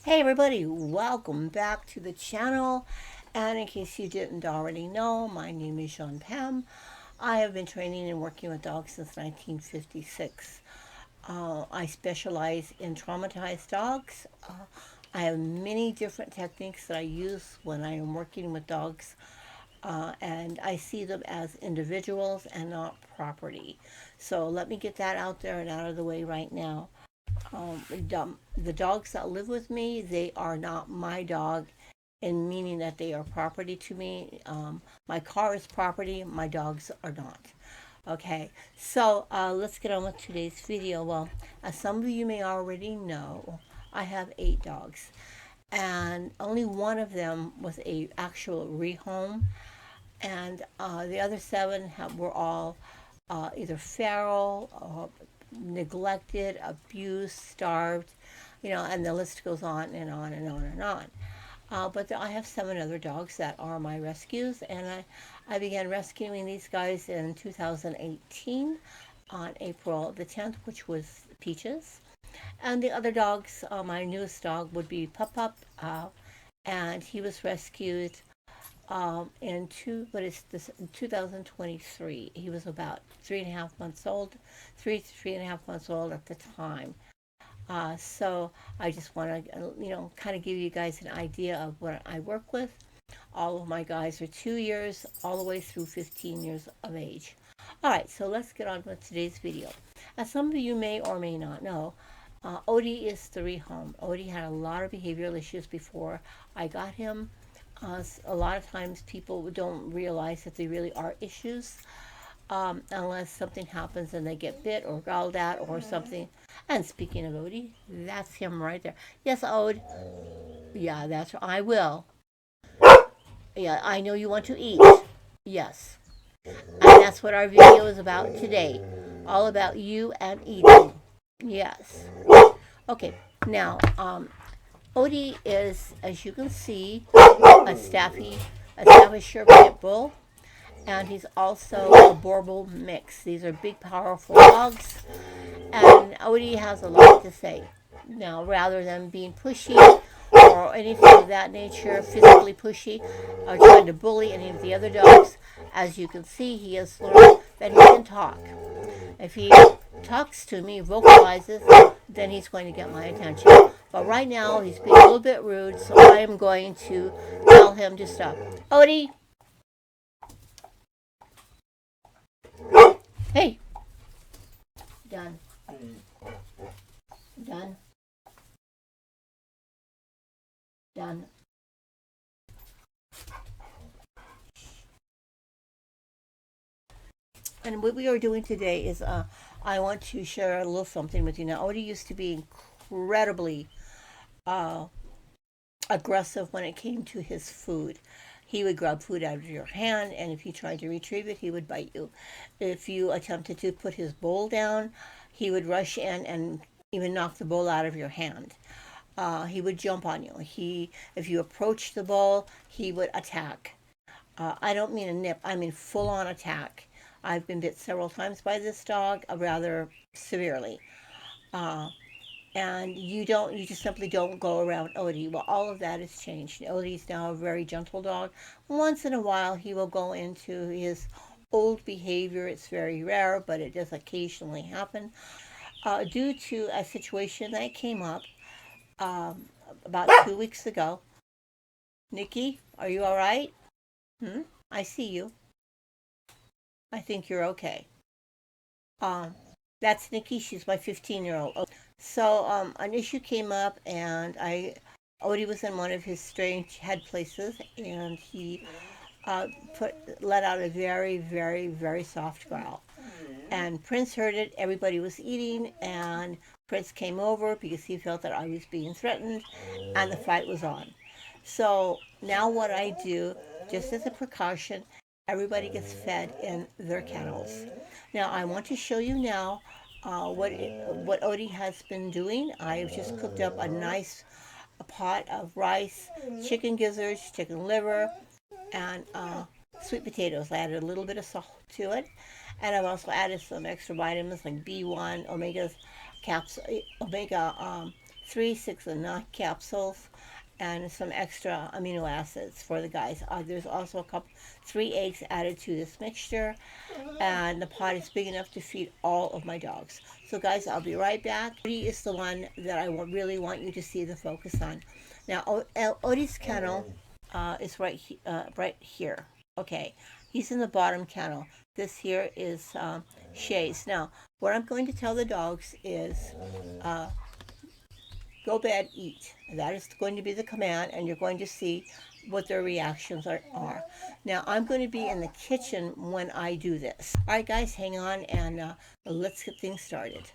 Hey everybody, welcome back to the channel. And in case you didn't already know, my name is Jean Pam. I have been training and working with dogs since 1956. I specialize in traumatized dogs. I have many different techniques that I use when I am working with dogs, and I see them as individuals and not property. So let me get that out there and out of the way right now. The dogs that live with me, they are not my dog, in meaning that they are property to me. My car is property, my dogs are not. Okay, so let's get on with today's video. Well, as some of you may already know, I have 8 dogs, and only one of them was a actual rehome, and the other 7 were all either feral, neglected, abused, starved, and the list goes on and on and on and on. But I have 7 other dogs that are my rescues, and I began rescuing these guys in 2018 on April the 10th, which was Peaches. And the other dogs, my newest dog would be Pup Pup, and he was rescued but it's this 2023. He was about 3.5 months old, 3.5 months old at the time. So I just want to, kind of give you guys an idea of what I work with. All of my guys are 2 years all the way through 15 years of age. All right, so let's get on with today's video. As some of you may or may not know, Odie is the rehome. Odie had a lot of behavioral issues before I got him. A lot of times people don't realize that they really are issues, unless something happens and they get bit or growled at or something. And speaking of Odie, that's him right there. Yes, Ode. Yeah, I will. Yeah, I know you want to eat. Yes. And that's what our video is about today. All about you and eating. Yes. Okay, now, Odie is, as you can see, a Staffordshire Pit Bull, and he's also a Borbal mix. These are big, powerful dogs, and Odie has a lot to say. Now, rather than being pushy or anything of that nature, physically pushy, or trying to bully any of the other dogs, as you can see, he has learned that he can talk. If he talks to me, vocalizes, then he's going to get my attention. But right now, he's being a little bit rude, so I am going to tell him to stop. Odie! Hey! Done. Done. Done. And what we are doing today is I want to share a little something with you. Now, Odie used to be incredibly uh, aggressive when it came to his food. He would grab food out of your hand, and if you tried to retrieve it, he would bite you. If you attempted to put his bowl down, he would rush in and even knock the bowl out of your hand. He would jump on you. If you approached the bowl, he would attack. I don't mean a nip, I mean full on attack. I've been bit several times by this dog, rather severely. Uh, and you just simply don't go around Odie. Well, all of that has changed. Odie's now a very gentle dog. Once in a while, he will go into his old behavior. It's very rare, but it does occasionally happen. Due to a situation that came up about 2 weeks ago. Nikki, are you all right? I see you. I think you're okay. Um, that's Nikki. She's my 15-year-old. So an issue came up, and Odie was in one of his strange head places, and he let out a very, very, very soft growl. And Prince heard it. Everybody was eating, and Prince came over because he felt that I was being threatened, and the fight was on. So now what I do, just as a precaution, everybody gets fed in their kennels. Now I want to show you now what Odie has been doing. I've just cooked up a nice pot of rice, chicken gizzards, chicken liver, and sweet potatoes. I added a little bit of salt to it, and I've also added some extra vitamins like B1, omega 3 6 of nut capsules, and some extra amino acids for the guys. There's also a couple, 3 eggs added to this mixture, and the pot is big enough to feed all of my dogs. So guys, I'll be right back. Odie is the one that I really want you to see the focus on. Now, Odie's kennel is right here. Okay, he's in the bottom kennel. This here is Shay's. Now, what I'm going to tell the dogs is go bed, eat. That is going to be the command, and you're going to see what their reactions are. Now, I'm going to be in the kitchen when I do this. All right, guys, hang on, and let's get things started.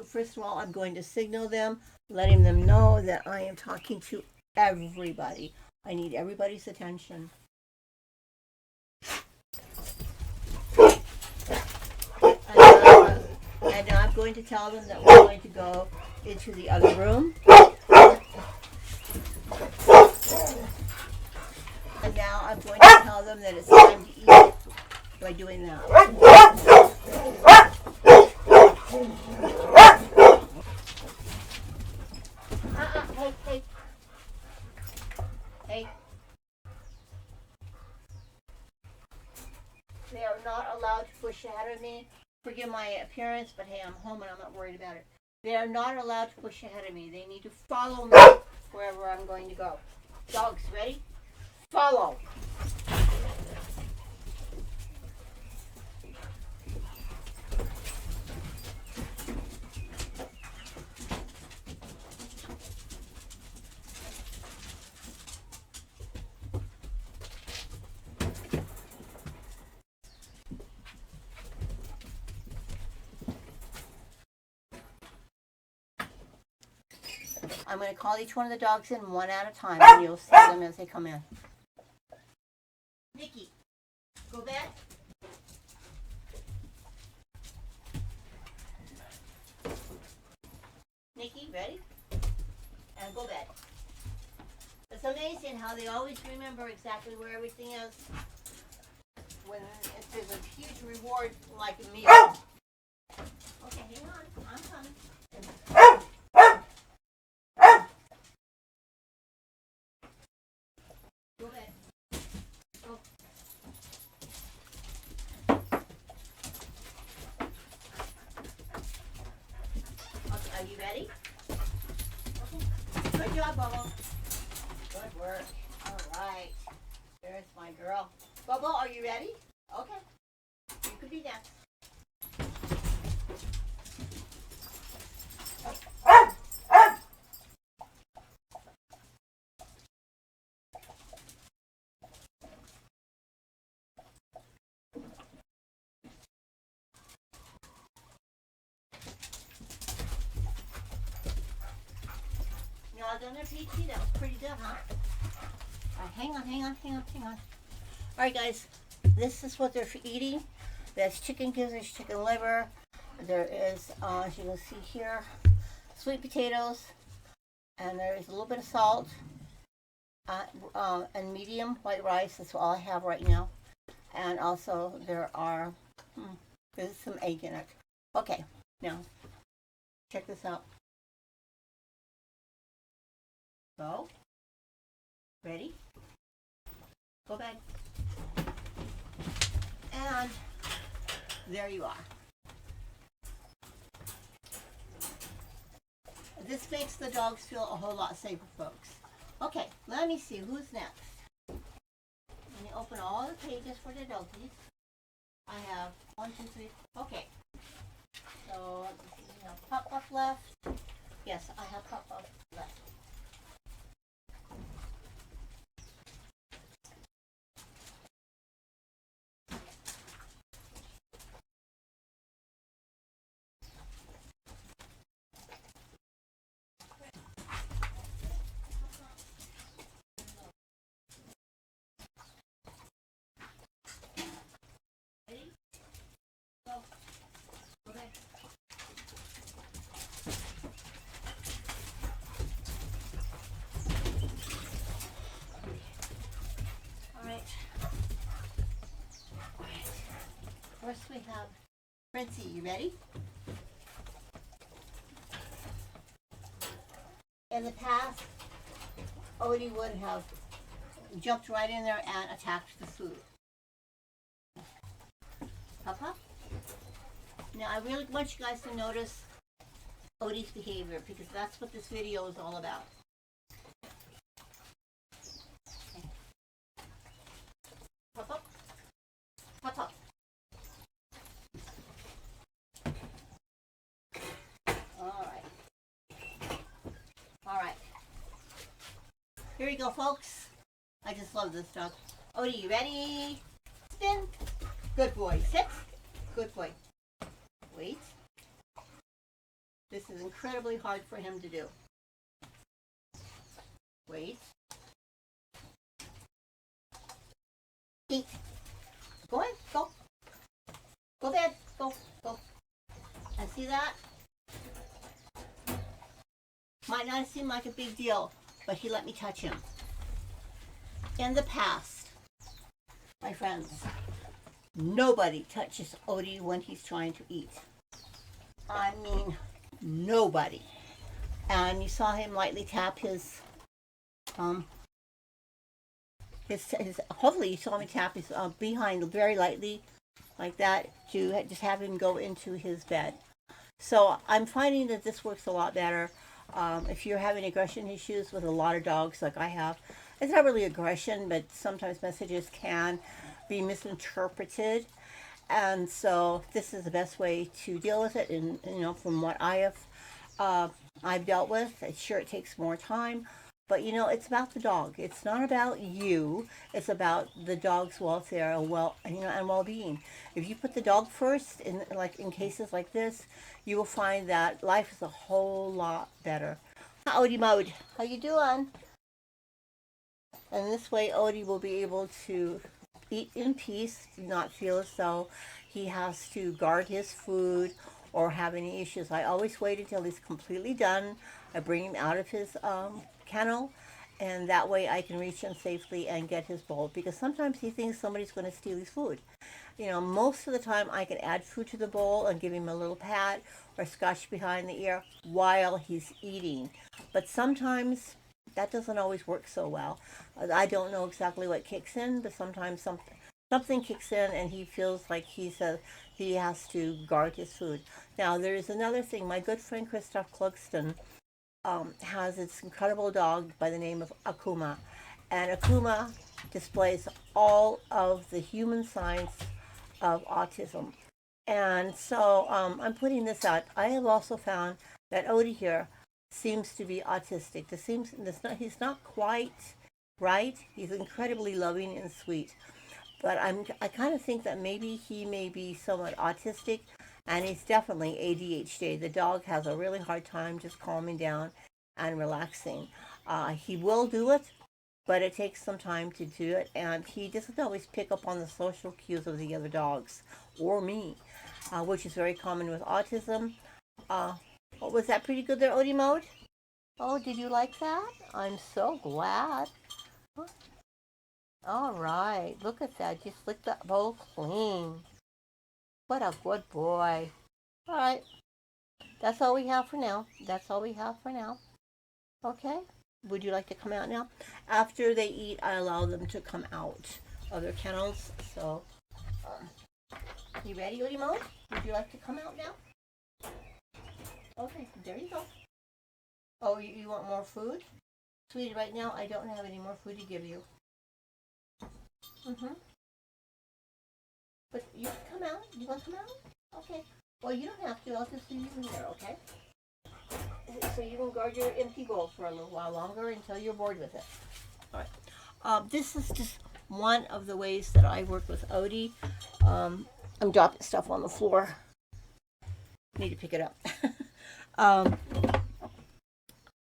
First of all, I'm going to signal them, letting them know that I am talking to everybody. I need everybody's attention. And now I'm going to tell them that we're going to go into the other room. And now I'm going to tell them that it's time to eat by doing that. Hey. They are not allowed to push ahead of me. Forgive my appearance, but hey, I'm home and I'm not worried about it. They are not allowed to push ahead of me. They need to follow me wherever I'm going to go. Dogs, ready? Follow. I'm going to call each one of the dogs in one at a time, and you'll see them as they come in. Nikki, go bed. Nikki, ready? And go bed. It's amazing how they always remember exactly where everything is when there's a huge reward like a meal. Okay, hang on. I'm coming. Go ahead. Go. Okay, are you ready? Okay. Good job, Bubba. Good work. All right. There's my girl. Bubba, are you ready? Okay. You could be next. Y'all done their PT? That was pretty good, huh? All right, hang on. All right, guys. This is what they're eating. There's chicken gizzards, chicken liver. There is, as you can see here, sweet potatoes. And there is a little bit of salt. And medium white rice. That's all I have right now. And also there's some egg in it. Okay, now, check this out. Go. Ready? Go bed. And there you are. This makes the dogs feel a whole lot safer, folks. Okay, let me see who's next. Let me open all the pages for the doggies. I have 1, 2, 3. Okay. So we have Pup Pup left. Yes, I have Pup Pup left. First we have Fritzy. You ready? In the past, Odie would have jumped right in there and attacked the food. Papa? Now, I really want you guys to notice Odie's behavior because that's what this video is all about. Papa? Papa? Alright. Here we go, folks. I just love this dog. Odie, you ready? Spin. Good boy. Sit. Good boy. Wait. This is incredibly hard for him to do. Wait. Eat. Go in. Go. Go bed. Go. Go. And see that? Might not seem like a big deal, but he let me touch him. In the past, my friends, nobody touches Odie when he's trying to eat. I mean, nobody. And you saw him lightly tap his hopefully you saw me tap his behind very lightly, like that, to just have him go into his bed. So I'm finding that this works a lot better. If you're having aggression issues with a lot of dogs like I have, it's not really aggression, but sometimes messages can be misinterpreted. And so this is the best way to deal with it. And, you know, from what I've dealt with, sure, it takes more time. But, you know, it's about the dog. It's not about you. It's about the dog's welfare and well-being. If you put the dog first, in cases like this, you will find that life is a whole lot better. Odie mode, how you doing? And this way, Odie will be able to eat in peace, not feel as though he has to guard his food or have any issues. I always wait until he's completely done. I bring him out of his kennel, and that way I can reach him safely and get his bowl, because sometimes he thinks somebody's going to steal his food. You know, most of the time I can add food to the bowl and give him a little pat or scratch behind the ear while he's eating. But sometimes that doesn't always work so well. I don't know exactly what kicks in, but sometimes something kicks in and he feels like he has to guard his food. Now, there is another thing. My good friend Christoph Klugston has this incredible dog by the name of Akuma. And Akuma displays all of the human signs of autism. And so I'm putting this out. I have also found that Odie here seems to be autistic. He's not quite right. He's incredibly loving and sweet. But I kind of think that maybe he may be somewhat autistic, and he's definitely ADHD. The dog has a really hard time just calming down and relaxing. He will do it, but it takes some time to do it, and he doesn't always pick up on the social cues of the other dogs or me, which is very common with autism. Was that pretty good there, Odie mode? Oh, did you like that? I'm so glad. Huh? All right, look at that. Just licked that bowl clean. What a good boy. All right, that's all we have for now. That's all we have for now. Okay, would you like to come out now? After they eat, I allow them to come out of their kennels. So, you ready, Odie mode? Would you like to come out now? Okay, there you go. Oh, you want more food? Sweetie, right now I don't have any more food to give you. But you can come out. You want to come out? Okay. Well, you don't have to. I'll just leave you in there, okay? So you can guard your empty bowl for a little while longer until you're bored with it. All right. This is just one of the ways that I work with Odie. I'm dropping stuff on the floor. Need to pick it up.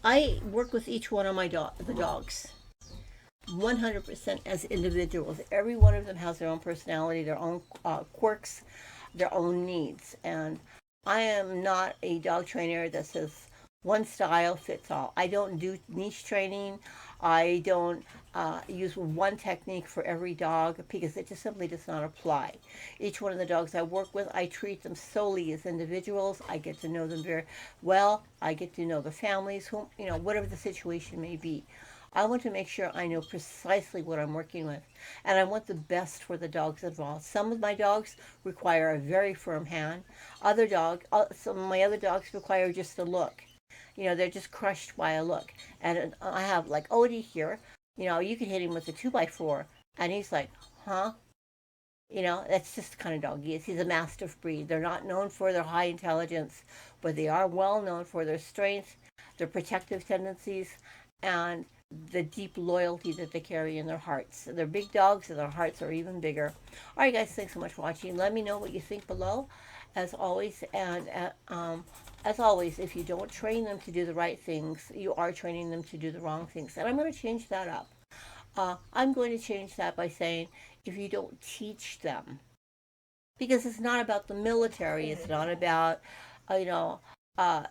I work with each one of the dogs 100% as individuals. Every one of them has their own personality, their own quirks, their own needs. And I am not a dog trainer that says one style fits all. I don't do niche training. I don't use one technique for every dog because it just simply does not apply. Each one of the dogs I work with, I treat them solely as individuals. I get to know them very well. I get to know the families, whom, whatever the situation may be. I want to make sure I know precisely what I'm working with, and I want the best for the dogs involved. Some of my dogs require a very firm hand. Some of my other dogs require just a look. They're just crushed by a look. And I have like Odie here. You can hit him with a 2x4, and he's like, huh? That's just the kind of dog he is. He's a mastiff breed. They're not known for their high intelligence, but they are well known for their strength, their protective tendencies, and the deep loyalty that they carry in their hearts. They're big dogs, and their hearts are even bigger. All right, guys, thanks so much for watching. Let me know what you think below, as always. And as always, if you don't train them to do the right things, you are training them to do the wrong things. And I'm going to change that up. I'm going to change that by saying if you don't teach them, because it's not about the military, it's not about,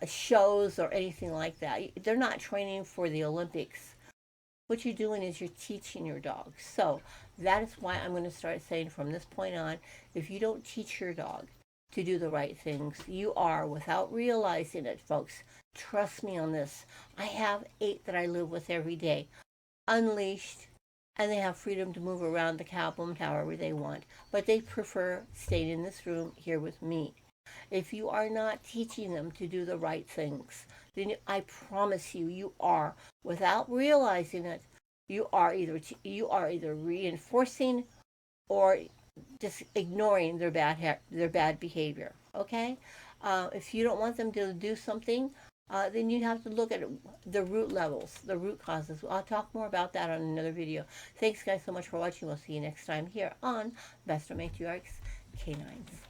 shows or anything like that. They're not training for the Olympics. What you're doing is you're teaching your dog. So that is why I'm going to start saying from this point on, if you don't teach your dog to do the right things, you are, without realizing it, folks, trust me on this. I have 8 that I live with every day, unleashed, and they have freedom to move around the cabin however they want, but they prefer staying in this room here with me. If you are not teaching them to do the right things, then I promise you, you are, without realizing it, you are either reinforcing or just ignoring their bad behavior. Okay, if you don't want them to do something, then you have to look at the root levels, the root causes. I'll talk more about that on another video. Thanks, guys, so much for watching. We'll see you next time here on Master Matriarchs Canines.